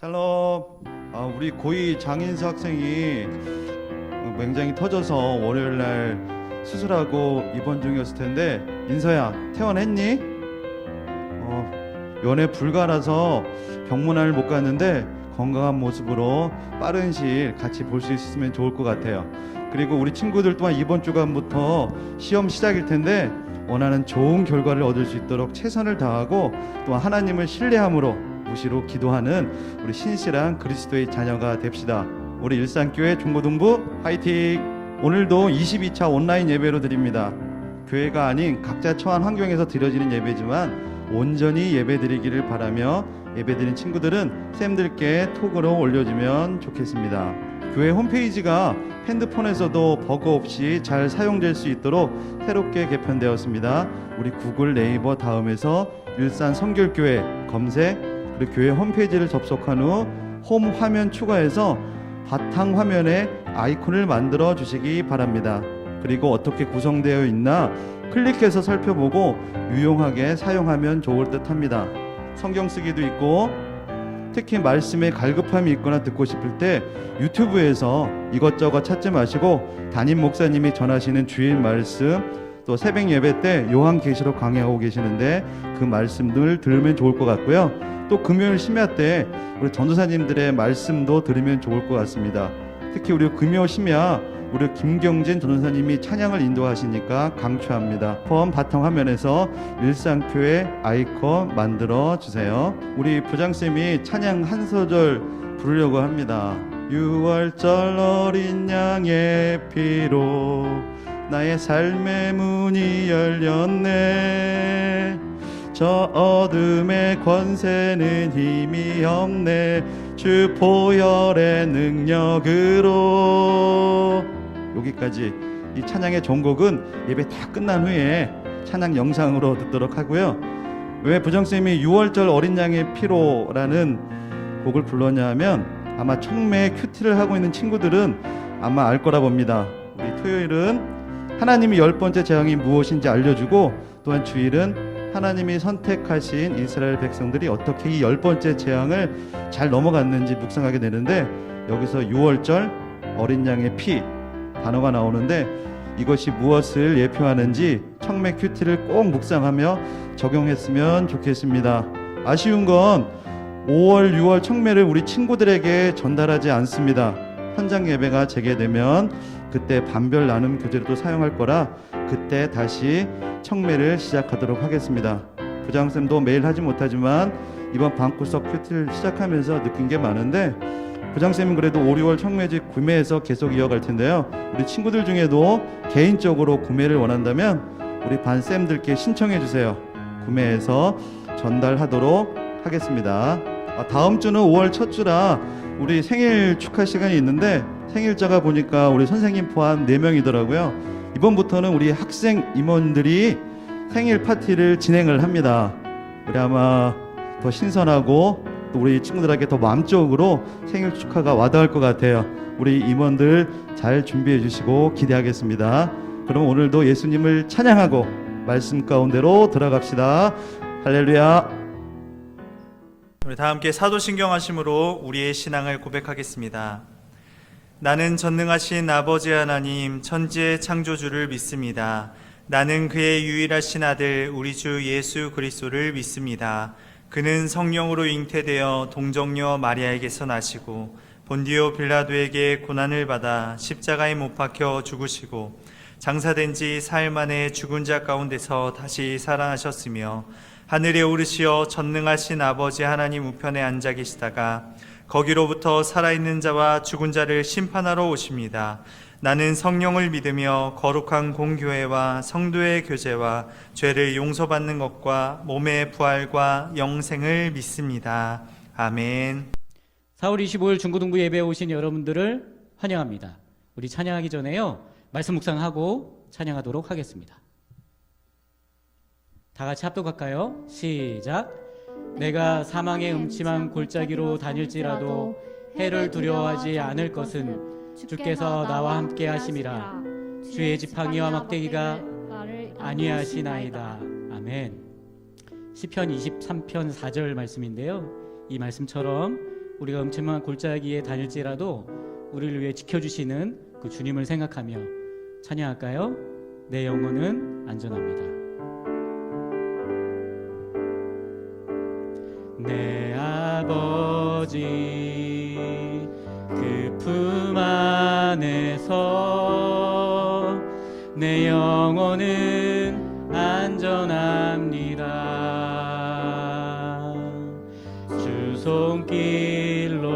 샬롬. 우리 고2 장인수 학생이 맹장이 터져서 월요일날 수술하고 입원 중이었을 텐데, 인서야 퇴원했니? 연애 불가라서 병문안을 못 갔는데 건강한 모습으로 빠른 시일 같이 볼 수 있으면 좋을 것 같아요. 그리고 우리 친구들 또한 이번 주간부터 시험 시작일 텐데 원하는 좋은 결과를 얻을 수 있도록 최선을 다하고 또 하나님을 신뢰함으로 무시로 기도하는 우리 신실한 그리스도의 자녀가 됩시다. 우리 일산교회 중고등부 화이팅! 오늘도 22차 온라인 예배로 드립니다. 교회가 아닌 각자 처한 환경에서 드려지는 예배지만 온전히 예배드리기를 바라며, 예배드린 친구들은 쌤들께 톡으로 올려주면 좋겠습니다. 교회 홈페이지가 핸드폰에서도 버그 없이 잘 사용될 수 있도록 새롭게 개편되었습니다. 우리 구글 네이버 다음에서 일산 성결교회 검색, 그리고 교회 홈페이지를 접속한 후 홈 화면 추가해서 바탕 화면에 아이콘을 만들어 주시기 바랍니다. 그리고 어떻게 구성되어 있나 클릭해서 살펴보고 유용하게 사용하면 좋을 듯 합니다. 성경 쓰기도 있고, 특히 말씀에 갈급함이 있거나 듣고 싶을 때 유튜브에서 이것저것 찾지 마시고 담임 목사님이 전하시는 주일 말씀, 또 새벽 예배 때 요한계시록 강의하고 계시는데 그 말씀들 들으면 좋을 것 같고요. 또 금요일 심야 때 우리 전도사님들의 말씀도 들으면 좋을 것 같습니다. 특히 우리 금요 심야 우리 김경진 전도사님이 찬양을 인도하시니까 강추합니다. 폰 바탕 화면에서 일산교회 아이콘 만들어 주세요. 우리 부장쌤이 찬양 한 소절 부르려고 합니다. 6월절 어린 양의 피로 나의 삶의 문이 열렸네. 저 어둠의 권세는 힘이 없네. 주 보혈의 능력으로. 여기까지. 이 찬양의 전곡은 예배 다 끝난 후에 찬양 영상으로 듣도록 하고요. 왜 부정쌤이 6월절 어린 양의 피로라는 곡을 불렀냐 하면, 아마 청매 큐티를 하고 있는 친구들은 아마 알 거라 봅니다. 우리 토요일은 하나님이 10번째 재앙이 무엇인지 알려주고, 또한 주일은 하나님이 선택하신 이스라엘 백성들이 어떻게 이 10번째 재앙을 잘 넘어갔는지 묵상하게 되는데, 여기서 6월절 어린 양의 피 단어가 나오는데 이것이 무엇을 예표하는지 청매 큐티를 꼭 묵상하며 적용했으면 좋겠습니다. 아쉬운 건 5월, 6월 청매를 우리 친구들에게 전달하지 않습니다. 현장 예배가 재개되면 그때 반별 나눔 교재로도 사용할 거라 그때 다시 청매를 시작하도록 하겠습니다. 부장쌤도 매일 하지 못하지만 이번 방구석 큐티를 시작하면서 느낀 게 많은데, 부장쌤은 그래도 5, 6월 청매직 구매해서 계속 이어갈 텐데요. 우리 친구들 중에도 개인적으로 구매를 원한다면 우리 반쌤들께 신청해 주세요. 구매해서 전달하도록 하겠습니다. 다음 주는 5월 첫 주라 우리 생일 축하 시간이 있는데, 생일자가 보니까 우리 선생님 포함 4명이더라고요. 이번부터는 우리 학생 임원들이 생일 파티를 진행을 합니다. 우리 아마 더 신선하고 또 우리 친구들에게 더 마음적으로 생일 축하가 와닿을 것 같아요. 우리 임원들 잘 준비해 주시고 기대하겠습니다. 그럼 오늘도 예수님을 찬양하고 말씀 가운데로 들어갑시다. 할렐루야. 우리 다 함께 사도신경 하심으로 우리의 신앙을 고백하겠습니다. 나는 전능하신 아버지 하나님 천지의 창조주를 믿습니다. 나는 그의 유일하신 아들 우리 주 예수 그리스도를 믿습니다. 그는 성령으로 잉태되어 동정녀 마리아에게서 나시고 본디오 빌라도에게 고난을 받아 십자가에 못 박혀 죽으시고 장사된 지 사흘 만에 죽은 자 가운데서 다시 살아나셨으며 하늘에 오르시어 전능하신 아버지 하나님 우편에 앉아 계시다가 거기로부터 살아있는 자와 죽은 자를 심판하러 오십니다. 나는 성령을 믿으며 거룩한 공교회와 성도의 교제와 죄를 용서받는 것과 몸의 부활과 영생을 믿습니다. 아멘. 4월 25일 중고등부 예배에 오신 여러분들을 환영합니다. 우리 찬양하기 전에요, 말씀 묵상하고 찬양하도록 하겠습니다. 다 같이 합독할까요? 시작. 내가 사망의 음침한 골짜기로 다닐지라도 해를 두려워하지 않을 것은 주께서 나와 함께 하심이라. 주의 지팡이와 막대기가 나를 안위하시나이다. 아멘. 시편 23편 4절 말씀인데요, 이 말씀처럼 우리가 음침한 골짜기에 다닐지라도 우리를 위해 지켜주시는 그 주님을 생각하며 찬양할까요? 내 영혼은 안전합니다. 내 아버지 그 품 안에서 내 영혼은 안전합니다. 주 손길로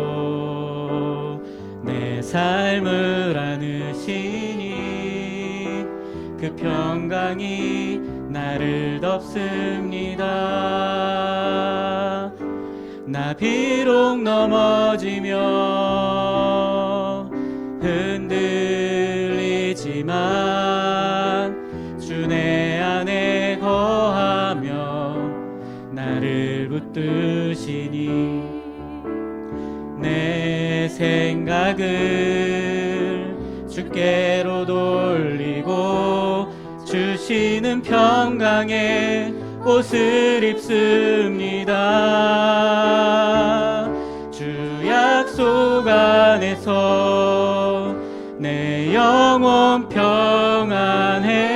내 삶을 안으시니 그 평강이 나를 덮습니다. 나 비록 넘어지며 흔들리지만 주 내 안에 거하며 나를 붙드시니 내 생각을 주께로 돌리고 주시는 평강에 옷을 입습니다. 주 약속 안에서 내 영혼 평안해.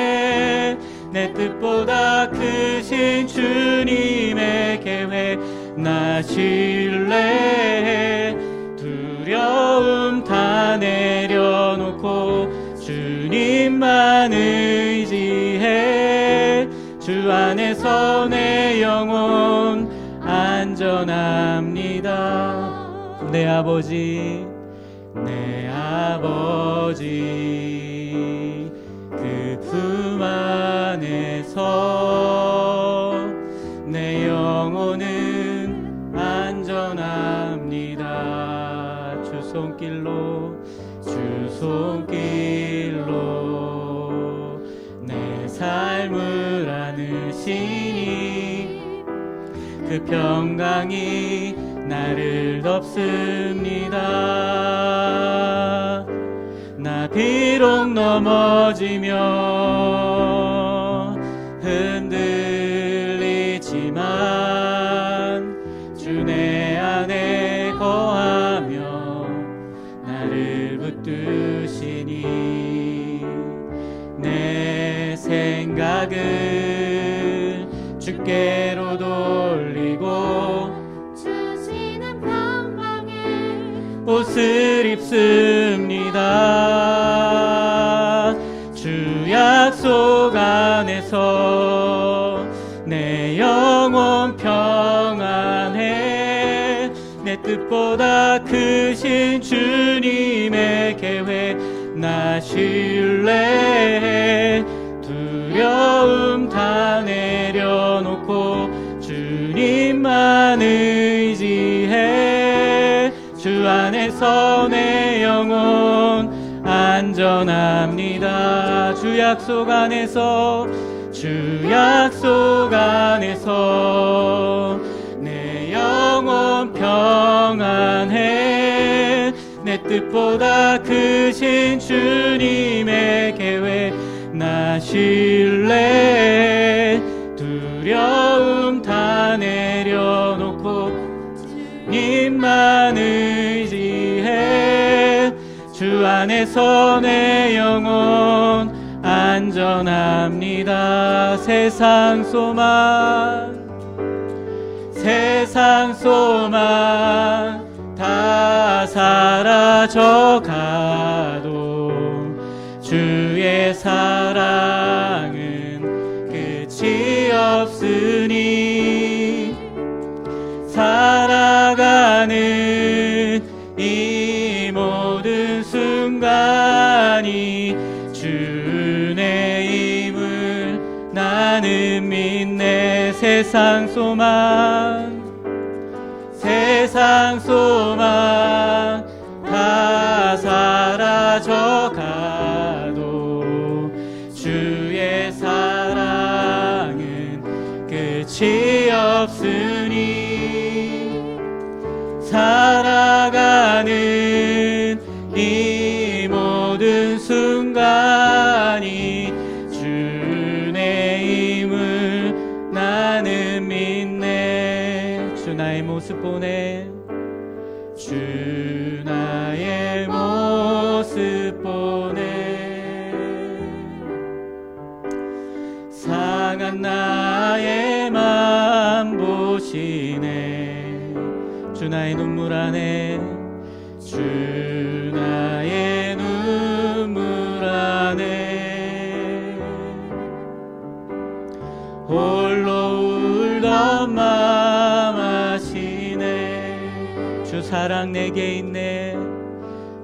내 뜻보다 크신 주님의 계획 나 신뢰해. 두려움 다 내려놓고 주님만 의지해. 주 안에서 내 영혼 안전합니다. 내 아버지 그 품 안에서 내 영혼은 안전합니다. 주 손길로 내 삶을 안으시니 그 평강이 나를 덮습니다. 나 비록 넘어지며 흔들리지만 주 내 안에 거하며 나를 붙드시니 내 생각을 주께로 돌리고 주시는 평강에 옷을 입습니다. 주 약속 안에서 내 영혼 평안해. 내 뜻보다 크신 주님의 계획 나 신뢰해. 두려움 다 내려놓고 주님만 의지해. 주 안에서 내 영혼 안전합니다. 주 약속 안에서 내 영혼 평안해. 내 뜻보다 크신 주님의 계획 나 신뢰해. 두려움 다 내려놓고 주님만 의지해. 주 안에서 내 영혼 안전합니다. 세상 소망 다 사라져가도 주의 사랑은 끝이 없으니 살아가는 이 모든 순간이 주의 힘을 나는 믿네. 세상 소망 다 사라져가도 주의 사랑은 끝이 없으니 살아가는 이 모든 순간이 주의 힘을 나는 믿네. 주 나의 모습 보내. 주 주 나의 모습 보네 상한 나의 맘 보시네 주 나의 눈물 안에 주 나의 눈물 안에 홀로 울던 맘 아시네 주 사랑 내게 있네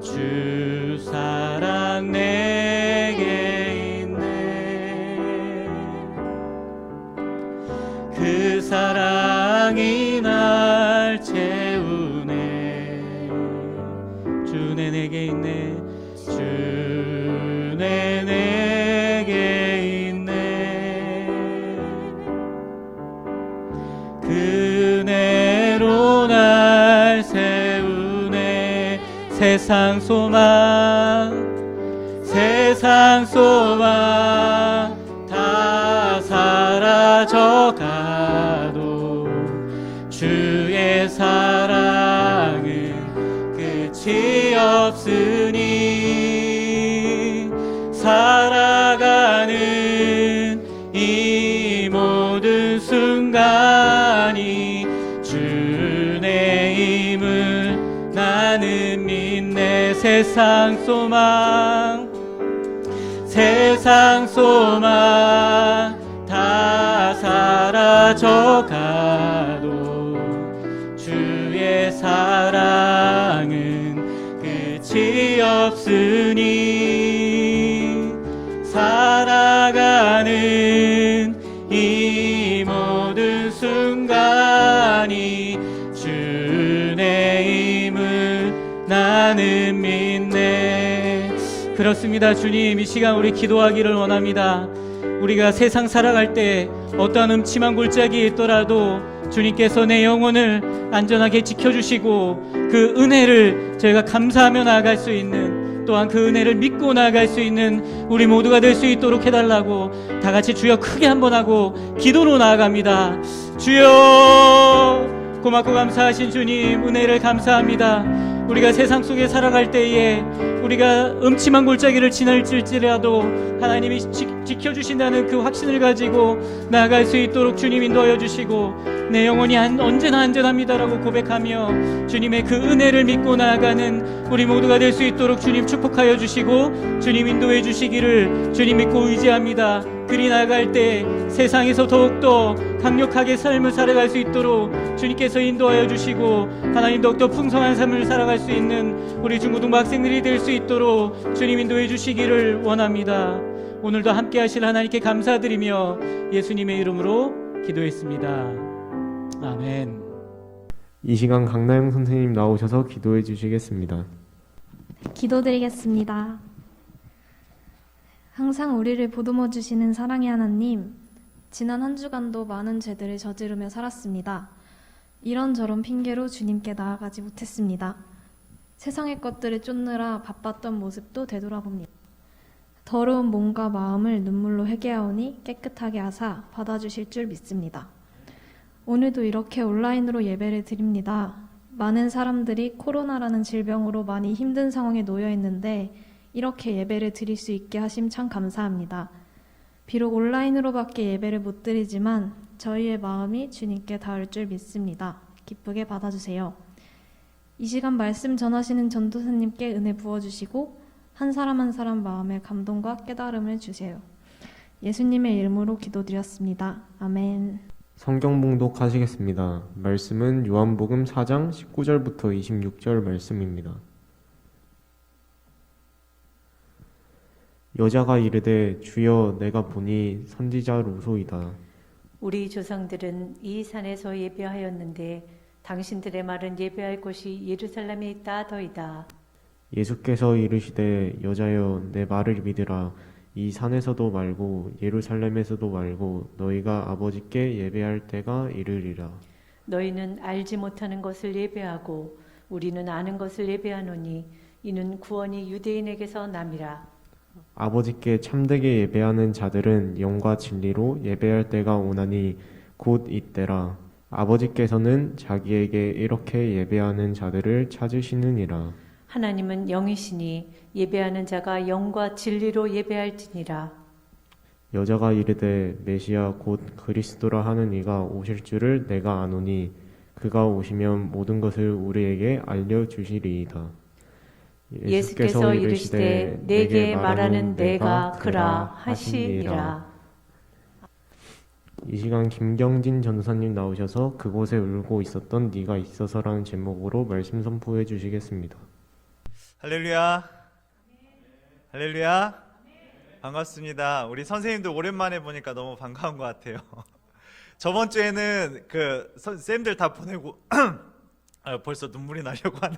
주 사랑 내게 있네 그 사랑이 날 채우네 주네 내게 있네 주네 내게 있네 그네로 날 세우네 세상 소망 다 사라져 가도 주의 사랑은 끝이 없으니 살아가는 이 모든 순간이 주의 힘을 나는 믿네 세상 소망 다 사라져 가도 주의 사랑은 끝이 없으니 살아가는 이 모든 순간이 주의 힘을 나는 믿네 그렇습니다 주님 이 시간 우리 기도하기를 원합니다 우리가 세상 살아갈 때 어떠한 음침한 골짜기에 있더라도 주님께서 내 영혼을 안전하게 지켜주시고 그 은혜를 저희가 감사하며 나아갈 수 있는 또한 그 은혜를 믿고 나아갈 수 있는 우리 모두가 될 수 있도록 해달라고 다 같이 주여 크게 한번 하고 기도로 나아갑니다 주여 고맙고 감사하신 주님 은혜를 감사합니다 우리가 세상 속에 살아갈 때에 우리가 음침한 골짜기를 지날지라도 하나님이 지켜주신다는 그 확신을 가지고 나아갈 수 있도록 주님 인도하여 주시고 내 영혼이 언제나 안전합니다라고 고백하며 주님의 그 은혜를 믿고 나아가는 우리 모두가 될 수 있도록 주님 축복하여 주시고 주님 인도해 주시기를 주님 믿고 의지합니다 그리 나아갈 때 세상에서 더욱더 강력하게 삶을 살아갈 수 있도록 주님께서 인도하여 주시고 하나님 더욱더 풍성한 삶을 살아갈 수 있는 우리 중고등부 학생들이 될 수 있도록 주님 인도해 주시기를 원합니다 오늘도 함께 하실 하나님께 감사드리며 예수님의 이름으로 기도했습니다 아멘 이 시간 강나영 선생님 나오셔서 기도해 주시겠습니다. 기도드리겠습니다. 항상 우리를 보듬어 주시는 사랑의 하나님, 지난 한 주간도 많은 죄들을 저지르며 살았습니다. 이런저런 핑계로 주님께 나아가지 못했습니다. 세상의 것들을 쫓느라 바빴던 모습도 되돌아봅니다. 더러운 몸과 마음을 눈물로 회개하오니 깨끗하게 하사 받아주실 줄 믿습니다. 오늘도 이렇게 온라인으로 예배를 드립니다. 많은 사람들이 코로나라는 질병으로 많이 힘든 상황에 놓여 있는데 이렇게 예배를 드릴 수 있게 하심 참 감사합니다. 비록 온라인으로밖에 예배를 못 드리지만 저희의 마음이 주님께 닿을 줄 믿습니다. 기쁘게 받아주세요. 이 시간 말씀 전하시는 전도사님께 은혜 부어주시고 한 사람 한 사람 마음에 감동과 깨달음을 주세요. 예수님의 이름으로 기도드렸습니다. 아멘. 성경 봉독하시겠습니다. 말씀은 요한복음 4장 19절부터 26절 말씀입니다. 여자가 이르되 주여 내가 보니 선지자 로소이다. 우리 조상들은 이 산에서 예배하였는데 당신들의 말은 예배할 곳이 예루살렘에 있다 더이다. 예수께서 이르시되 여자여 내 말을 믿으라. 이 산에서도 말고 예루살렘에서도 말고 너희가 아버지께 예배할 때가 이르리라. 너희는 알지 못하는 것을 예배하고 우리는 아는 것을 예배하노니 이는 구원이 유대인에게서 남이라. 아버지께 참되게 예배하는 자들은 영과 진리로 예배할 때가 오나니 곧 이때라. 아버지께서는 자기에게 이렇게 예배하는 자들을 찾으시느니라. 하나님은 영이시니 예배하는 자가 영과 진리로 예배할지니라. 여자가 이르되 메시아 곧 그리스도라 하는 이가 오실 줄을 내가 아노니 그가 오시면 모든 것을 우리에게 알려주시리이다. 예수께서 이르시되 내게 말하는 내가 그라 하시니라. 이 시간 김경진 전도사님 나오셔서 그곳에 울고 있었던 네가 있어서라는 제목으로 말씀 선포해 주시겠습니다. 할렐루야. 할렐루야. 반갑습니다. 우리 선생님들 오랜만에 보니까 너무 반가운 것 같아요. 저번 주에는 쌤들 다 보내고 벌써 눈물이 나려고 하네.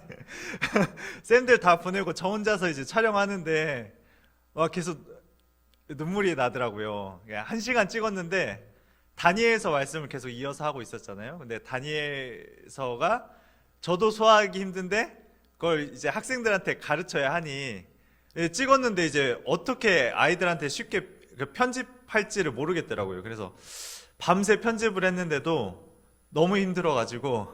쌤들 다 보내고 저 혼자서 이제 촬영하는데 계속 눈물이 나더라고요. 1시간 찍었는데 다니엘서 말씀을 계속 이어서 하고 있었잖아요. 근데 다니엘서가 저도 소화하기 힘든데 그걸 이제 학생들한테 가르쳐야 하니 찍었는데 이제 어떻게 아이들한테 쉽게 편집할지를 모르겠더라고요. 그래서 밤새 편집을 했는데도 너무 힘들어가지고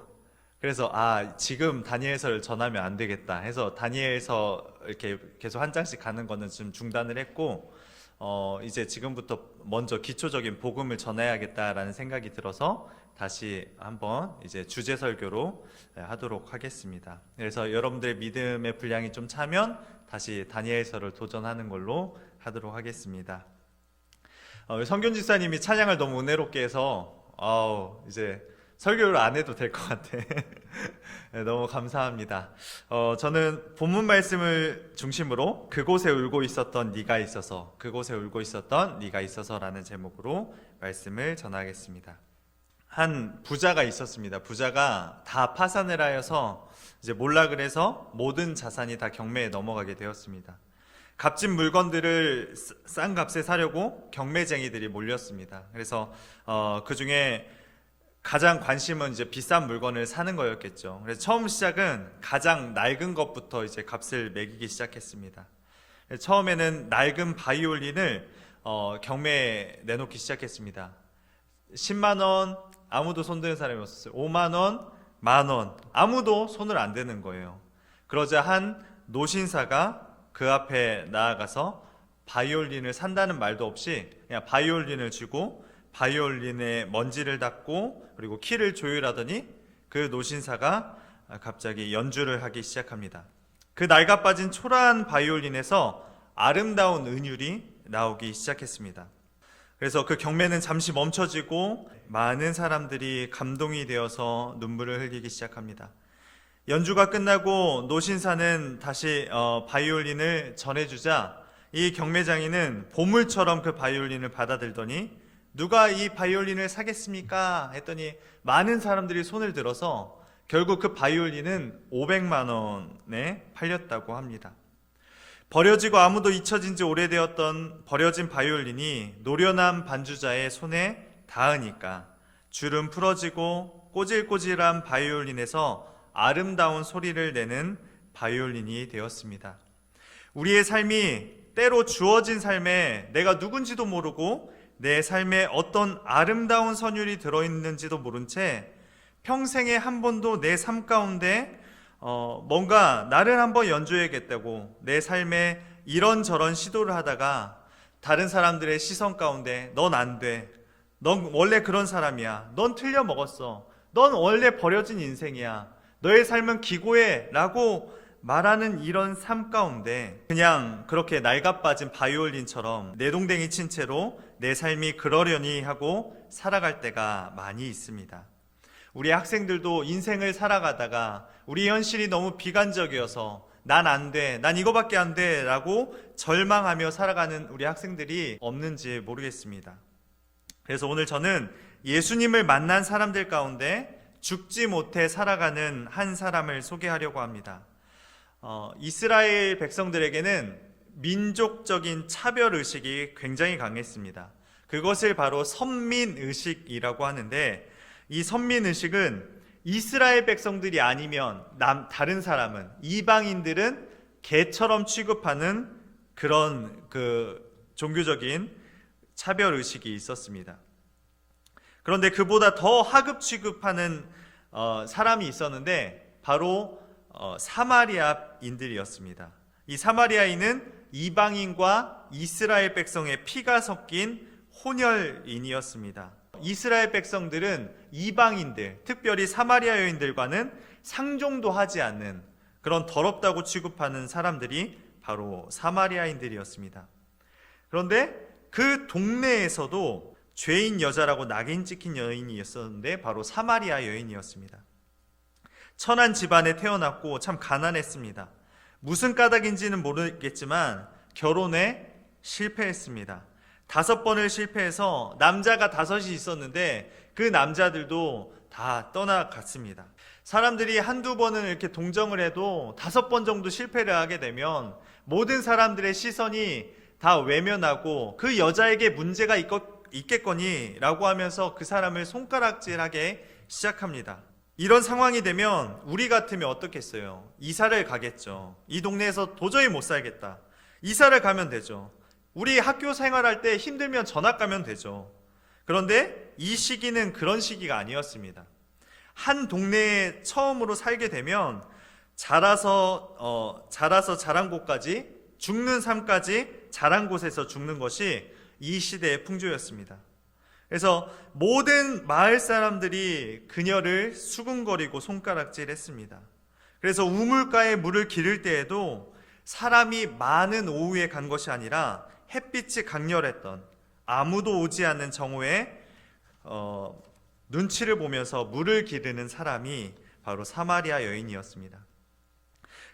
그래서 지금 다니엘서를 전하면 안 되겠다 해서 다니엘서 이렇게 계속 한 장씩 가는 거는 좀 중단을 했고 이제 지금부터 먼저 기초적인 복음을 전해야겠다라는 생각이 들어서 다시 한번 이제 주제 설교로 하도록 하겠습니다. 그래서 여러분들의 믿음의 분량이 좀 차면 다시 다니엘서를 도전하는 걸로 하도록 하겠습니다. 성균 지사님이 찬양을 너무 은혜롭게 해서 이제 설교를 안 해도 될 것 같아. 네, 너무 감사합니다. 저는 본문 말씀을 중심으로 그곳에 울고 있었던 네가 있어서, 그곳에 울고 있었던 네가 있어서라는 제목으로 말씀을 전하겠습니다. 한 부자가 있었습니다. 부자가 다 파산을 하여서 이제 몰락을 해서 모든 자산이 다 경매에 넘어가게 되었습니다. 값진 물건들을 싼 값에 사려고 경매쟁이들이 몰렸습니다. 그래서 그 중에 가장 관심은 이제 비싼 물건을 사는 거였겠죠. 그래서 처음 시작은 가장 낡은 것부터 이제 값을 매기기 시작했습니다. 처음에는 낡은 바이올린을 경매에 내놓기 시작했습니다. 10만 원, 아무도 손드는 사람이 없었어요. 5만 원, 만 원, 아무도 손을 안 대는 거예요. 그러자 한 노신사가 그 앞에 나아가서 바이올린을 산다는 말도 없이 그냥 바이올린을 주고 바이올린에 먼지를 닦고 그리고 키를 조율하더니 그 노신사가 갑자기 연주를 하기 시작합니다. 그 낡아 빠진 초라한 바이올린에서 아름다운 은율이 나오기 시작했습니다. 그래서 그 경매는 잠시 멈춰지고 많은 사람들이 감동이 되어서 눈물을 흘리기 시작합니다. 연주가 끝나고 노신사는 다시 바이올린을 전해주자 이 경매장인은 보물처럼 그 바이올린을 받아들더니 누가 이 바이올린을 사겠습니까? 했더니 많은 사람들이 손을 들어서 결국 그 바이올린은 500만 원에 팔렸다고 합니다. 버려지고 아무도 잊혀진 지 오래되었던 버려진 바이올린이 노련한 반주자의 손에 닿으니까 줄은 풀어지고 꼬질꼬질한 바이올린에서 아름다운 소리를 내는 바이올린이 되었습니다. 우리의 삶이 때로 주어진 삶에 내가 누군지도 모르고 내 삶에 어떤 아름다운 선율이 들어있는지도 모른 채 평생에 한 번도 내 삶 가운데 뭔가 나를 한번 연주해야겠다고 내 삶에 이런저런 시도를 하다가 다른 사람들의 시선 가운데 넌 안 돼. 넌 원래 그런 사람이야. 넌 틀려 먹었어. 넌 원래 버려진 인생이야. 너의 삶은 기고해 라고 말하는 이런 삶 가운데 그냥 그렇게 낡아 빠진 바이올린처럼 내동댕이 친 채로 내 삶이 그러려니 하고 살아갈 때가 많이 있습니다. 우리 학생들도 인생을 살아가다가 우리 현실이 너무 비관적이어서 난 안 돼, 난 이거밖에 안 돼 라고 절망하며 살아가는 우리 학생들이 없는지 모르겠습니다. 그래서 오늘 저는 예수님을 만난 사람들 가운데 죽지 못해 살아가는 한 사람을 소개하려고 합니다. 이스라엘 백성들에게는 민족적인 차별의식이 굉장히 강했습니다. 그것을 바로 선민의식이라고 하는데 이 선민의식은 이스라엘 백성들이 아니면 다른 사람은 이방인들은 개처럼 취급하는 그런 종교적인 차별의식이 있었습니다. 그런데 그보다 더 하급 취급하는 사람이 있었는데 바로 사마리아인들이었습니다. 이 사마리아인은 이방인과 이스라엘 백성의 피가 섞인 혼혈인이었습니다. 이스라엘 백성들은 이방인들, 특별히 사마리아 여인들과는 상종도 하지 않는 그런 더럽다고 취급하는 사람들이 바로 사마리아인들이었습니다. 그런데 그 동네에서도 죄인 여자라고 낙인 찍힌 여인이 있었는데 바로 사마리아 여인이었습니다. 천한 집안에 태어났고 참 가난했습니다. 무슨 까닭인지는 모르겠지만 결혼에 실패했습니다. 5번을 실패해서 남자가 5이 있었는데 그 남자들도 다 떠나갔습니다. 사람들이 한두 번은 이렇게 동정을 해도 5번 정도 실패를 하게 되면 모든 사람들의 시선이 다 외면하고 그 여자에게 문제가 있겠거니 라고 하면서 그 사람을 손가락질하게 시작합니다. 이런 상황이 되면 우리 같으면 어떻겠어요? 이사를 가겠죠. 이 동네에서 도저히 못 살겠다. 이사를 가면 되죠. 우리 학교 생활할 때 힘들면 전학 가면 되죠. 그런데 이 시기는 그런 시기가 아니었습니다. 한 동네에 처음으로 살게 되면 자라서 자란 곳까지, 죽는 삶까지 자란 곳에서 죽는 것이 이 시대의 풍조였습니다. 그래서 모든 마을 사람들이 그녀를 수군거리고 손가락질했습니다. 그래서 우물가에 물을 기를 때에도 사람이 많은 오후에 간 것이 아니라 햇빛이 강렬했던 아무도 오지 않는 정오에 눈치를 보면서 물을 기르는 사람이 바로 사마리아 여인이었습니다.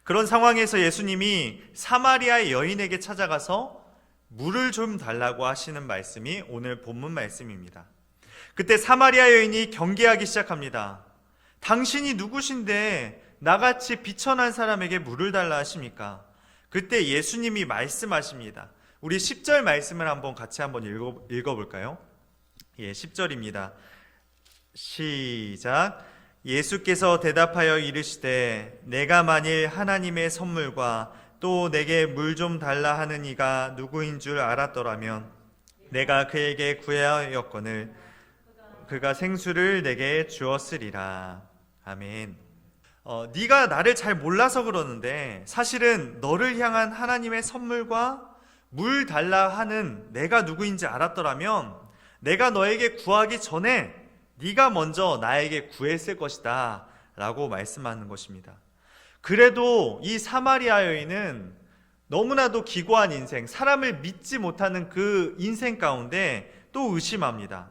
그런 상황에서 예수님이 사마리아 여인에게 찾아가서 물을 좀 달라고 하시는 말씀이 오늘 본문 말씀입니다. 그때 사마리아 여인이 경계하기 시작합니다. 당신이 누구신데 나같이 비천한 사람에게 물을 달라 하십니까? 그때 예수님이 말씀하십니다. 우리 10절 말씀을 같이 한번 읽어볼까요? 예, 10절입니다. 시작. 예수께서 대답하여 이르시되 내가 만일 하나님의 선물과 또 내게 물 좀 달라 하는 이가 누구인 줄 알았더라면 내가 그에게 구하였거늘 그가 생수를 내게 주었으리라. 아멘. 네가 나를 잘 몰라서 그러는데 사실은 너를 향한 하나님의 선물과 물 달라 하는 내가 누구인지 알았더라면 내가 너에게 구하기 전에 네가 먼저 나에게 구했을 것이다 라고 말씀하는 것입니다. 그래도 이 사마리아 여인은 너무나도 기고한 인생, 사람을 믿지 못하는 그 인생 가운데 또 의심합니다.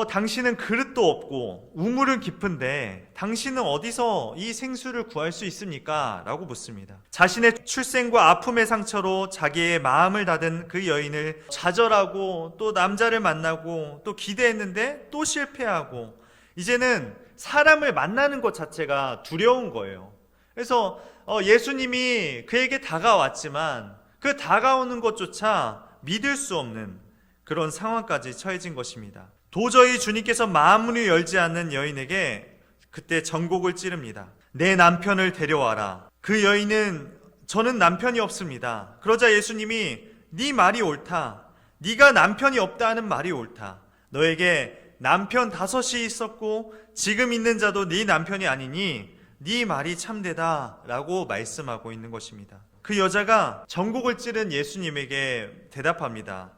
당신은 그릇도 없고 우물은 깊은데 당신은 어디서 이 생수를 구할 수 있습니까? 라고 묻습니다. 자신의 출생과 아픔의 상처로 자기의 마음을 닫은 그 여인을 좌절하고 또 남자를 만나고 또 기대했는데 또 실패하고 이제는 사람을 만나는 것 자체가 두려운 거예요. 그래서 예수님이 그에게 다가왔지만 그 다가오는 것조차 믿을 수 없는 그런 상황까지 처해진 것입니다. 도저히 주님께서 마음문을 열지 않는 여인에게 그때 전곡을 찌릅니다. 내 남편을 데려와라. 그 여인은 저는 남편이 없습니다. 그러자 예수님이 네 말이 옳다. 네가 남편이 없다는 말이 옳다. 너에게 남편 5이 있었고 지금 있는 자도 네 남편이 아니니 네 말이 참되다 라고 말씀하고 있는 것입니다. 그 여자가 전곡을 찌른 예수님에게 대답합니다.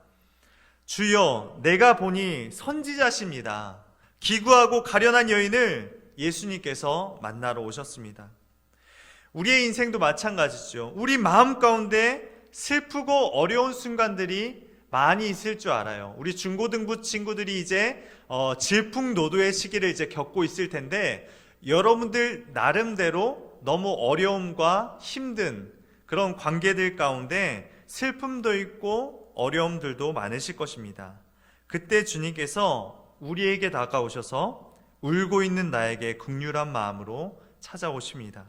주여, 내가 보니 선지자십니다. 기구하고 가련한 여인을 예수님께서 만나러 오셨습니다. 우리의 인생도 마찬가지죠. 우리 마음 가운데 슬프고 어려운 순간들이 많이 있을 줄 알아요. 우리 중고등부 친구들이 이제 질풍노도의 시기를 이제 겪고 있을 텐데 여러분들 나름대로 너무 어려움과 힘든 그런 관계들 가운데 슬픔도 있고 어려움들도 많으실 것입니다. 그때 주님께서 우리에게 다가오셔서 울고 있는 나에게 긍휼한 마음으로 찾아오십니다.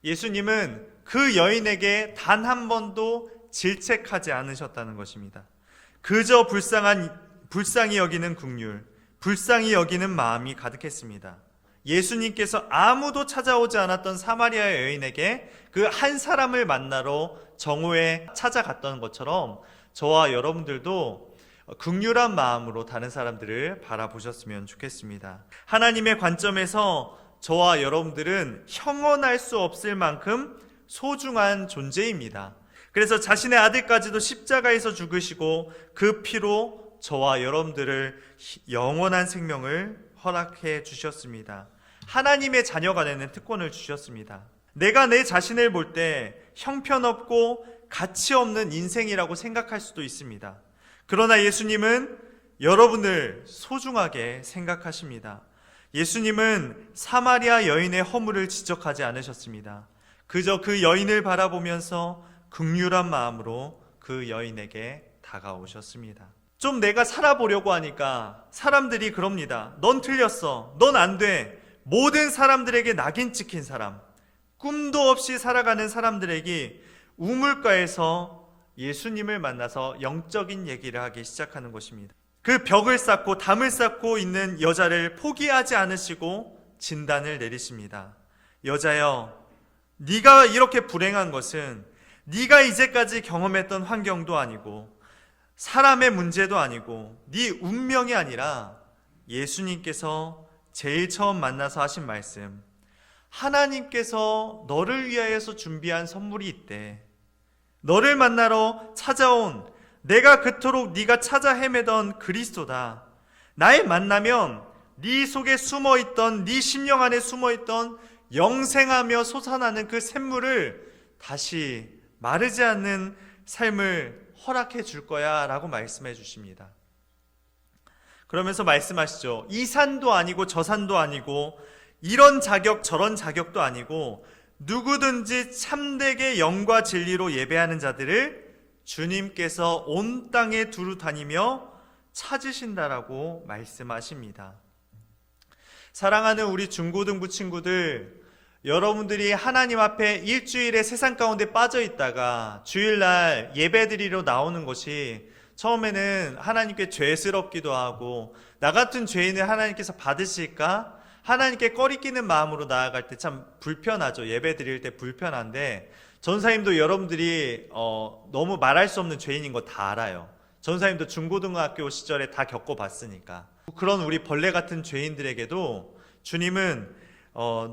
예수님은 그 여인에게 단 한 번도 질책하지 않으셨다는 것입니다. 그저 불쌍히 여기는 긍휼, 불쌍히 여기는 마음이 가득했습니다. 예수님께서 아무도 찾아오지 않았던 사마리아 여인에게 그 한 사람을 만나러 정오에 찾아갔던 것처럼 저와 여러분들도 긍휼한 마음으로 다른 사람들을 바라보셨으면 좋겠습니다. 하나님의 관점에서 저와 여러분들은 형언할 수 없을 만큼 소중한 존재입니다. 그래서 자신의 아들까지도 십자가에서 죽으시고 그 피로 저와 여러분들을 영원한 생명을 허락해 주셨습니다. 하나님의 자녀가 되는 특권을 주셨습니다. 내가 내 자신을 볼 때 형편없고 가치 없는 인생이라고 생각할 수도 있습니다. 그러나 예수님은 여러분을 소중하게 생각하십니다. 예수님은 사마리아 여인의 허물을 지적하지 않으셨습니다. 그저 그 여인을 바라보면서 긍휼한 마음으로 그 여인에게 다가오셨습니다. 좀 내가 살아보려고 하니까 사람들이 그럽니다. 넌 틀렸어. 넌 안 돼. 모든 사람들에게 낙인 찍힌 사람, 꿈도 없이 살아가는 사람들에게 우물가에서 예수님을 만나서 영적인 얘기를 하기 시작하는 것입니다. 그 벽을 쌓고 담을 쌓고 있는 여자를 포기하지 않으시고 진단을 내리십니다. 여자여, 네가 이렇게 불행한 것은 네가 이제까지 경험했던 환경도 아니고 사람의 문제도 아니고 네 운명이 아니라 예수님께서 제일 처음 만나서 하신 말씀, 하나님께서 너를 위하여서 준비한 선물이 있대. 너를 만나러 찾아온 내가 그토록 네가 찾아 헤매던 그리스도다. 나의 만나면 네 속에 숨어있던, 네 심령 안에 숨어있던 영생하며 솟아나는 그 샘물을 다시 마르지 않는 삶을 허락해 줄 거야 라고 말씀해 주십니다. 그러면서 말씀하시죠. 이 산도 아니고 저 산도 아니고 이런 자격 저런 자격도 아니고 누구든지 참되게 영과 진리로 예배하는 자들을 주님께서 온 땅에 두루 다니며 찾으신다라고 말씀하십니다. 사랑하는 우리 중고등부 친구들, 여러분들이 하나님 앞에 일주일에 세상 가운데 빠져 있다가 주일날 예배드리러 나오는 것이 처음에는 하나님께 죄스럽기도 하고 나 같은 죄인을 하나님께서 받으실까? 하나님께 꺼리끼는 마음으로 나아갈 때 참 불편하죠. 예배 드릴 때 불편한데 전사님도 여러분들이 너무 말할 수 없는 죄인인 거 다 알아요. 전사님도 중고등학교 시절에 다 겪어봤으니까. 그런 우리 벌레 같은 죄인들에게도 주님은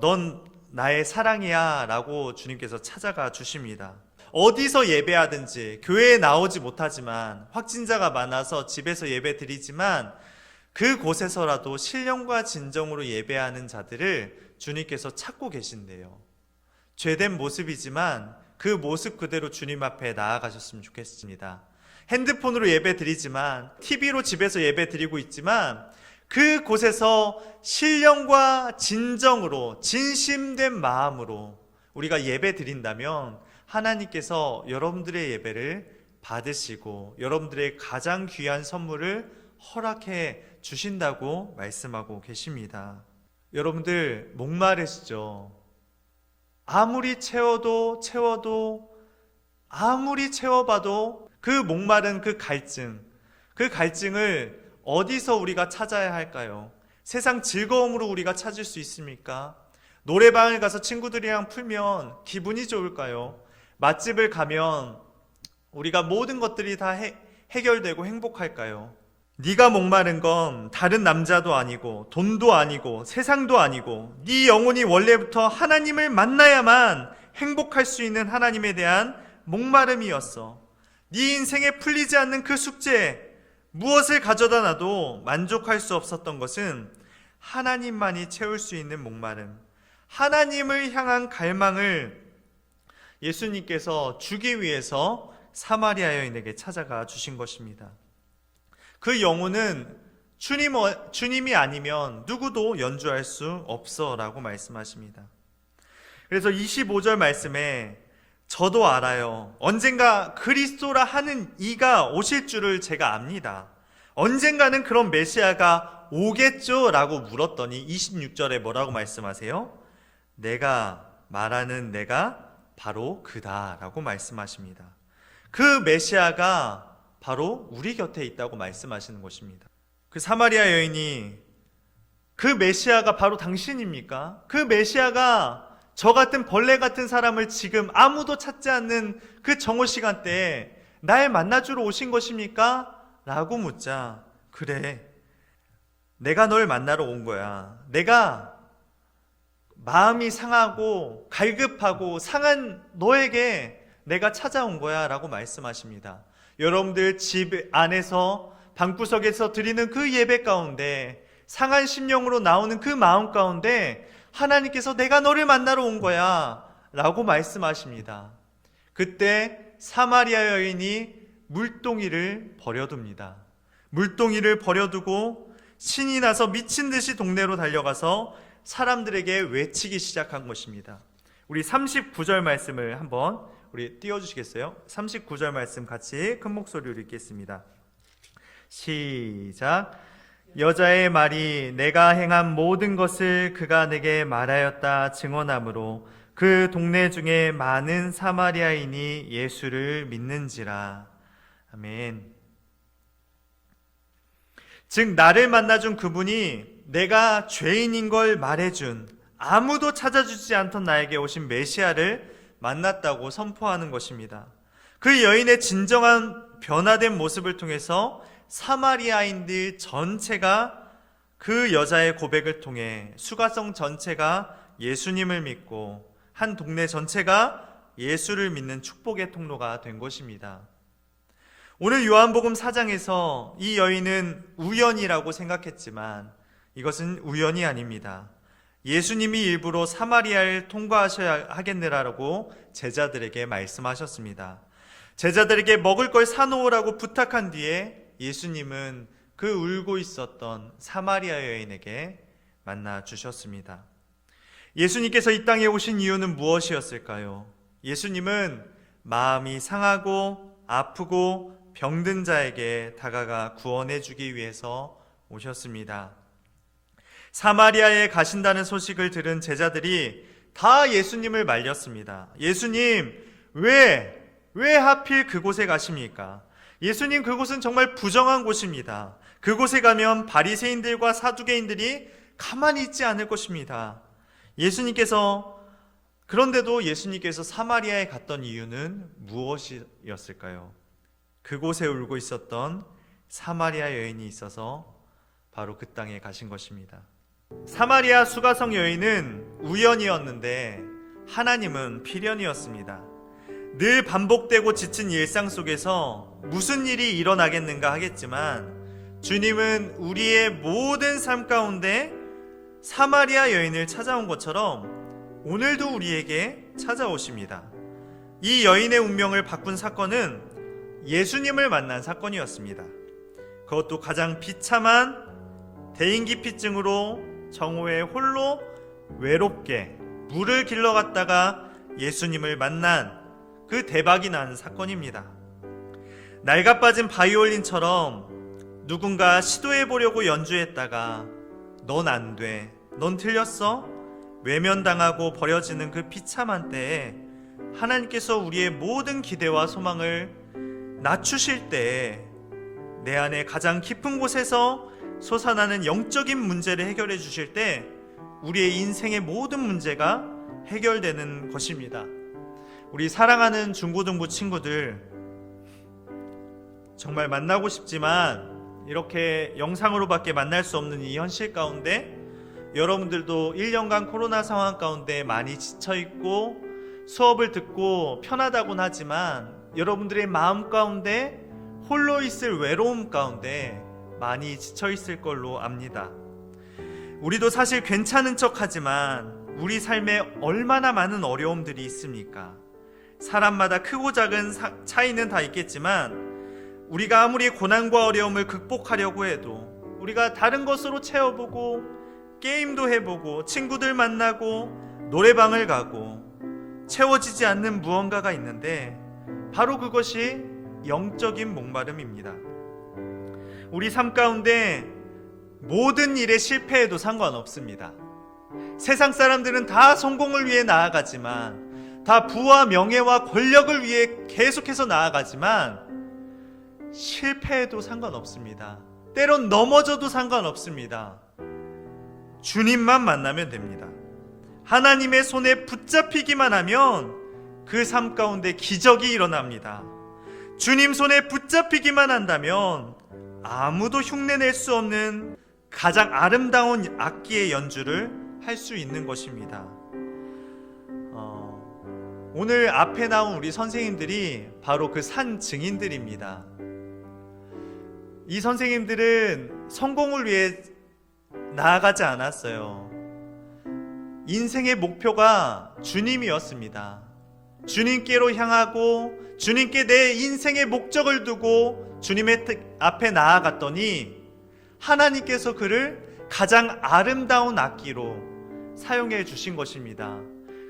넌 나의 사랑이야 라고 주님께서 찾아가 주십니다. 어디서 예배하든지 교회에 나오지 못하지만 확진자가 많아서 집에서 예배 드리지만 그곳에서라도 신령과 진정으로 예배하는 자들을 주님께서 찾고 계신대요. 죄된 모습이지만 그 모습 그대로 주님 앞에 나아가셨으면 좋겠습니다. 핸드폰으로 예배 드리지만 TV로 집에서 예배 드리고 있지만 그곳에서 신령과 진정으로 진심된 마음으로 우리가 예배 드린다면 하나님께서 여러분들의 예배를 받으시고 여러분들의 가장 귀한 선물을 허락해 주신다고 말씀하고 계십니다. 여러분들 목마르시죠? 아무리 채워도 아무리 채워봐도 그 목마른 그 갈증을 어디서 우리가 찾아야 할까요? 세상 즐거움으로 우리가 찾을 수 있습니까? 노래방을 가서 친구들이랑 풀면 기분이 좋을까요? 맛집을 가면 우리가 모든 것들이 다 해결되고 행복할까요? 네가 목마른 건 다른 남자도 아니고 돈도 아니고 세상도 아니고 네 영혼이 원래부터 하나님을 만나야만 행복할 수 있는 하나님에 대한 목마름이었어. 네 인생에 풀리지 않는 그 숙제, 무엇을 가져다 놔도 만족할 수 없었던 것은 하나님만이 채울 수 있는 목마름, 하나님을 향한 갈망을 예수님께서 주기 위해서 사마리아 여인에게 찾아가 주신 것입니다. 그 영혼은 주님이 아니면 누구도 연주할 수 없어 라고 말씀하십니다. 그래서 25절 말씀에 저도 알아요. 언젠가 그리스도라 하는 이가 오실 줄을 제가 압니다. 언젠가는 그런 메시아가 오겠죠? 라고 물었더니 26절에 뭐라고 말씀하세요? 내가 말하는 내가 바로 그다 라고 말씀하십니다. 그 메시아가 바로 우리 곁에 있다고 말씀하시는 것입니다. 그 사마리아 여인이 그 메시아가 바로 당신입니까? 그 메시아가 저 같은 벌레 같은 사람을 지금 아무도 찾지 않는 그 정오 시간대에 날 만나주러 오신 것입니까? 라고 묻자, 그래, 내가 널 만나러 온 거야. 내가 마음이 상하고 갈급하고 상한 너에게 내가 찾아온 거야 라고 말씀하십니다. 여러분들 집 안에서 방구석에서 드리는 그 예배 가운데 상한 심령으로 나오는 그 마음 가운데 하나님께서 내가 너를 만나러 온 거야 라고 말씀하십니다. 그때 사마리아 여인이 물동이를 버려둡니다. 물동이를 버려두고 신이 나서 미친 듯이 동네로 달려가서 사람들에게 외치기 시작한 것입니다. 우리 39절 말씀을 한번 우리 띄워주시겠어요? 39절 말씀 같이 큰 목소리로 읽겠습니다. 시작. 여자의 말이 내가 행한 모든 것을 그가 내게 말하였다 증언하므로 그 동네 중에 많은 사마리아인이 예수를 믿는지라. 아멘. 즉 나를 만나준 그분이 내가 죄인인 걸 말해준, 아무도 찾아주지 않던 나에게 오신 메시아를 만났다고 선포하는 것입니다. 그 여인의 진정한 변화된 모습을 통해서 사마리아인들 전체가 그 여자의 고백을 통해 수가성 전체가 예수님을 믿고 한 동네 전체가 예수를 믿는 축복의 통로가 된 것입니다. 오늘 요한복음 4장에서 이 여인은 우연이라고 생각했지만 이것은 우연이 아닙니다. 예수님이 일부러 사마리아를 통과하셔야 하겠느라고 제자들에게 말씀하셨습니다. 제자들에게 먹을 걸 사놓으라고 부탁한 뒤에 예수님은 그 울고 있었던 사마리아 여인에게 만나 주셨습니다. 예수님께서 이 땅에 오신 이유는 무엇이었을까요? 예수님은 마음이 상하고 아프고 병든 자에게 다가가 구원해 주기 위해서 오셨습니다. 사마리아에 가신다는 소식을 들은 제자들이 다 예수님을 말렸습니다. 예수님, 왜 하필 그곳에 가십니까? 예수님, 그곳은 정말 부정한 곳입니다. 그곳에 가면 바리새인들과 사두개인들이 가만히 있지 않을 것입니다. 그런데도 예수님께서 사마리아에 갔던 이유는 무엇이었을까요? 그곳에 울고 있었던 사마리아 여인이 있어서 바로 그 땅에 가신 것입니다. 사마리아 수가성 여인은 우연이었는데 하나님은 필연이었습니다. 늘 반복되고 지친 일상 속에서 무슨 일이 일어나겠는가 하겠지만 주님은 우리의 모든 삶 가운데 사마리아 여인을 찾아온 것처럼 오늘도 우리에게 찾아오십니다. 이 여인의 운명을 바꾼 사건은 예수님을 만난 사건이었습니다. 그것도 가장 비참한 대인기피증으로 정오에 홀로 외롭게 물을 길러 갔다가 예수님을 만난 그 대박이 난 사건입니다. 낡아빠진 바이올린처럼 누군가 시도해보려고 연주했다가 넌 안 돼, 넌 틀렸어? 외면당하고 버려지는 그 비참한 때에 하나님께서 우리의 모든 기대와 소망을 낮추실 때에 내 안에 가장 깊은 곳에서 솟아나는 영적인 문제를 해결해 주실 때 우리의 인생의 모든 문제가 해결되는 것입니다. 우리 사랑하는 중고등부 친구들, 정말 만나고 싶지만 이렇게 영상으로밖에 만날 수 없는 이 현실 가운데 여러분들도 1년간 코로나 상황 가운데 많이 지쳐있고 수업을 듣고 편하다곤 하지만 여러분들의 마음 가운데 홀로 있을 외로움 가운데 많이 지쳐있을 걸로 압니다. 우리도 사실 괜찮은 척하지만 우리 삶에 얼마나 많은 어려움들이 있습니까? 사람마다 크고 작은 차이는 다 있겠지만 우리가 아무리 고난과 어려움을 극복하려고 해도 우리가 다른 것으로 채워보고 게임도 해보고 친구들 만나고 노래방을 가고 채워지지 않는 무언가가 있는데 바로 그것이 영적인 목마름입니다. 우리 삶 가운데 모든 일에 실패해도 상관없습니다. 세상 사람들은 다 성공을 위해 나아가지만, 다 부와 명예와 권력을 위해 계속해서 나아가지만 실패해도 상관없습니다. 때론 넘어져도 상관없습니다. 주님만 만나면 됩니다. 하나님의 손에 붙잡히기만 하면 그 삶 가운데 기적이 일어납니다. 주님 손에 붙잡히기만 한다면 아무도 흉내낼 수 없는 가장 아름다운 악기의 연주를 할 수 있는 것입니다. 오늘 앞에 나온 우리 선생님들이 바로 그 산 증인들입니다. 이 선생님들은 성공을 위해 나아가지 않았어요. 인생의 목표가 주님이었습니다. 주님께로 향하고 주님께 내 인생의 목적을 두고 주님의 앞에 나아갔더니 하나님께서 그를 가장 아름다운 악기로 사용해 주신 것입니다.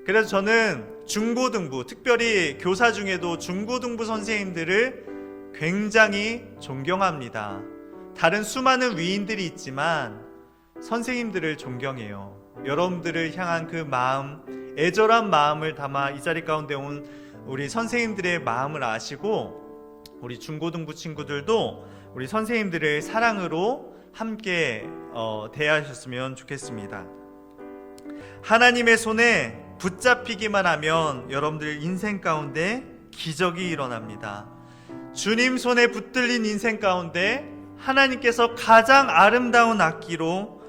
그래서 저는 중고등부, 특별히 교사 중에도 중고등부 선생님들을 굉장히 존경합니다. 다른 수많은 위인들이 있지만 선생님들을 존경해요. 여러분들을 향한 그 마음, 애절한 마음을 담아 이 자리 가운데 온 우리 선생님들의 마음을 아시고 우리 중고등부 친구들도 우리 선생님들을 사랑으로 함께 대하셨으면 좋겠습니다. 하나님의 손에 붙잡히기만 하면 여러분들 인생 가운데 기적이 일어납니다. 주님 손에 붙들린 인생 가운데 하나님께서 가장 아름다운 악기로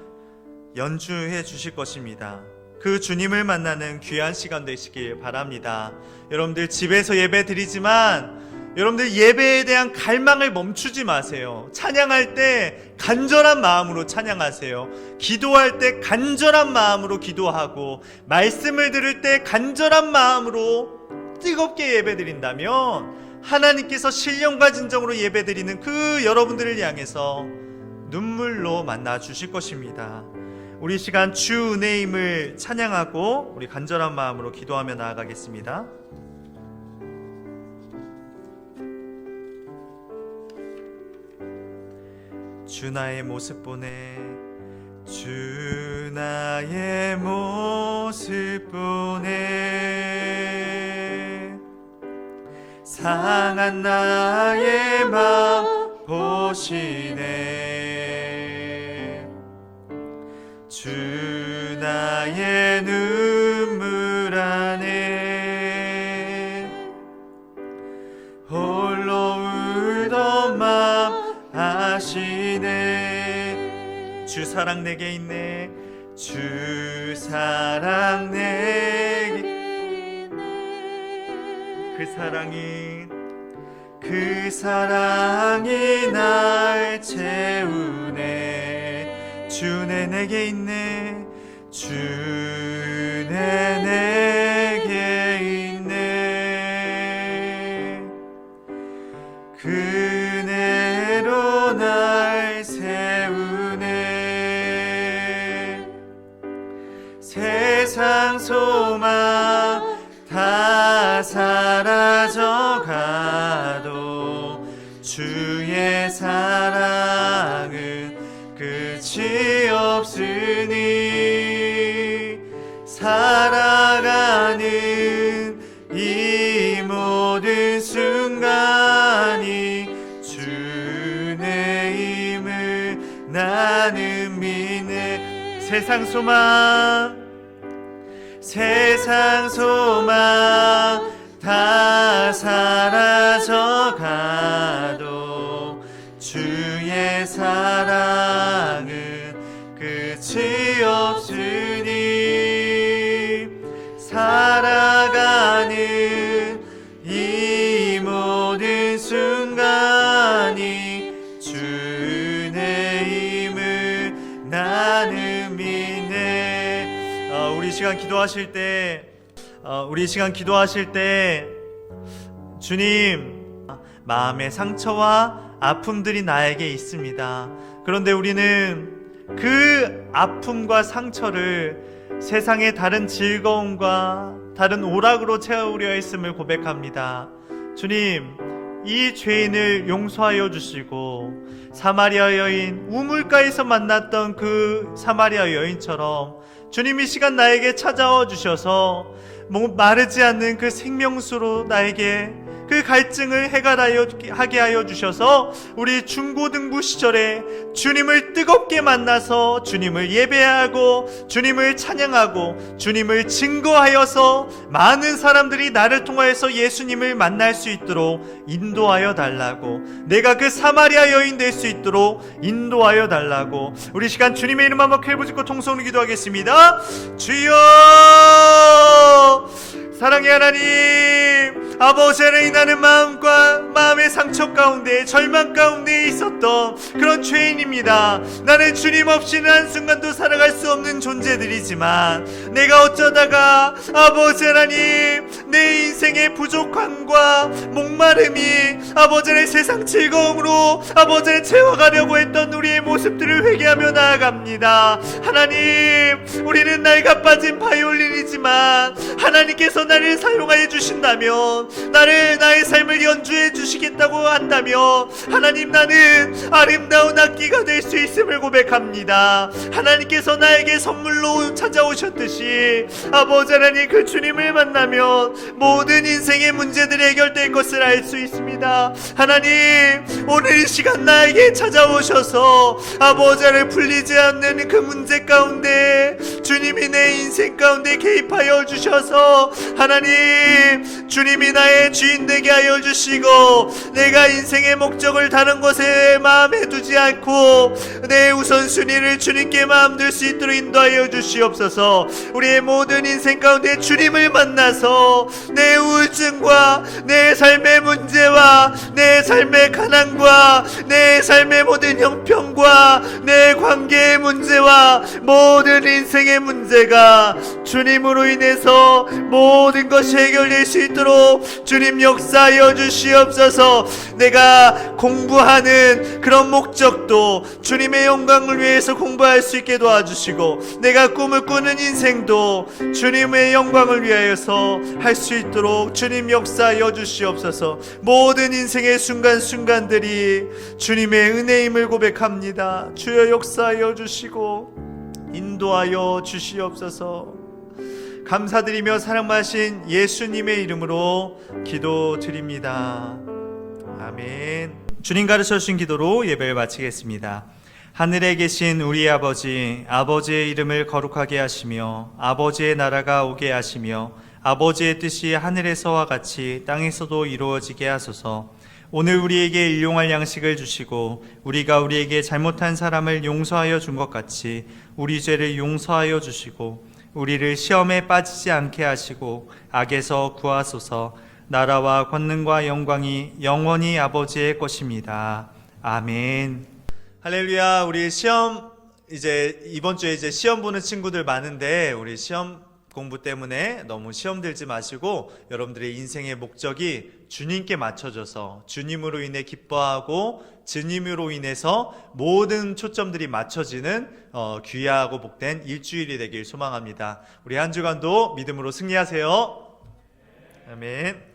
연주해 주실 것입니다. 그 주님을 만나는 귀한 시간 되시길 바랍니다. 여러분들 집에서 예배 드리지만 여러분들 예배에 대한 갈망을 멈추지 마세요. 찬양할 때 간절한 마음으로 찬양하세요. 기도할 때 간절한 마음으로 기도하고 말씀을 들을 때 간절한 마음으로 뜨겁게 예배 드린다면 하나님께서 신령과 진정으로 예배 드리는 그 여러분들을 향해서 눈물로 만나 주실 것입니다. 우리 시간 주 은혜임을 찬양하고 우리 간절한 마음으로 기도하며 나아가겠습니다. 주 나의 모습 보내, 주 나의 모습 보내, 상한 나의 마음 보시네. 주 나의 눈물 안에 홀로 울던 마음 아시네. 주 사랑 내게 있네. 주 사랑 내게 있네. 그 사랑이 날 채우네. 주네 내게 있네. 주네 내게 있네. 그네로 날 세우네. 세상 소망 다 사라져가도 주의 사랑은 끝이 없으니 살아가는 이 모든 순간이 주의 힘을 나는 믿네. 세상 소망 다 사라져가도 주의 사랑은 끝이 없으니 살아가는 이 모든 순간이 주의 힘을 나는 믿네. 우리 시간 기도하실 때 주님, 마음의 상처와 아픔들이 나에게 있습니다. 그런데 우리는 그 아픔과 상처를 세상의 다른 즐거움과 다른 오락으로 채우려 했음을 고백합니다. 주님, 이 죄인을 용서하여 주시고 사마리아 여인, 우물가에서 만났던 그 사마리아 여인처럼 주님 이 시간 나에게 찾아와 주셔서 마르지 않는 그 생명수로 나에게 그 그 갈증을 해결하게 하여 주셔서 우리 중고등부 시절에 주님을 뜨겁게 만나서 주님을 예배하고 주님을 찬양하고 주님을 증거하여서 많은 사람들이 나를 통하여서 예수님을 만날 수 있도록 인도하여 달라고, 내가 그 사마리아 여인 될 수 있도록 인도하여 달라고 우리 시간 주님의 이름 한번 크게 부르고 통성으로 기도하겠습니다. 주여, 사랑의 하나님, 아버지를 인하는 마음의 상처 가운데, 절망 가운데 있었던 그런 죄인입니다. 나는 주님 없이는 한순간도 살아갈 수 없는 존재들이지만 내가 어쩌다가 아버지 하나님, 내 인생의 부족함과 목마름이 아버지의 세상 즐거움으로 아버지를 채워가려고 했던 우리의 모습들을 회개하며 나아갑니다. 하나님, 우리는 낡아 빠진 바이올린이지만 하나님께서 나를 사용하여 주신다면, 나의 삶을 연주해 주시겠다고 한다면 하나님, 나는 아름다운 악기가 될 수 있음을 고백합니다. 하나님께서 나에게 선물로 찾아오셨듯이 아버지 하나님, 그 주님을 만나면 모든 인생의 문제들이 해결될 것을 알 수 있습니다. 하나님, 오늘 이 시간 나에게 찾아오셔서 아버지 하나님, 풀리지 않는 그 문제 가운데 주님이 내 인생 가운데 개입하여 주셔서 하나님, 주님이 나의 주인 되게 하여 주시고 내가 인생의 목적을 다른 것에 마음에 두지 않고 내 우선순위를 주님께 마음 둘 수 있도록 인도하여 주시옵소서. 우리의 모든 인생 가운데 주님을 만나서 내 우울증과 내 삶의 문제와 내 삶의 가난과 내 삶의 모든 형편과 내 관계의 문제와 모든 인생의 문제가 주님으로 인해서 모든 것이 해결될 수 있도록 주님 역사하여 주시옵소서. 내가 공부하는 그런 목적도 주님의 영광을 위해서 공부할 수 있게 도와주시고, 내가 꿈을 꾸는 인생도 주님의 영광을 위하여서 할 수 있도록 주님 역사하여 주시옵소서. 모든 인생의 순간순간들이 주님의 은혜임을 고백합니다. 주여 역사하여 주시고 인도하여 주시옵소서. 감사드리며 사랑하신 예수님의 이름으로 기도드립니다. 아멘. 주님 가르쳐 주신 기도로 예배를 마치겠습니다. 하늘에 계신 우리 아버지, 아버지의 이름을 거룩하게 하시며 아버지의 나라가 오게 하시며 아버지의 뜻이 하늘에서와 같이 땅에서도 이루어지게 하소서. 오늘 우리에게 일용할 양식을 주시고 우리가 우리에게 잘못한 사람을 용서하여 준 것 같이 우리 죄를 용서하여 주시고 우리를 시험에 빠지지 않게 하시고 악에서 구하소서. 나라와 권능과 영광이 영원히 아버지의 것입니다. 아멘. 할렐루야. 우리 시험 이번 주에 시험 보는 친구들 많은데 우리 시험 공부 때문에 너무 시험 들지 마시고 여러분들의 인생의 목적이 주님께 맞춰져서 주님으로 인해 기뻐하고 주님으로 인해서 모든 초점들이 맞춰지는 귀하고 복된 일주일이 되길 소망합니다. 우리 한 주간도 믿음으로 승리하세요. 아멘.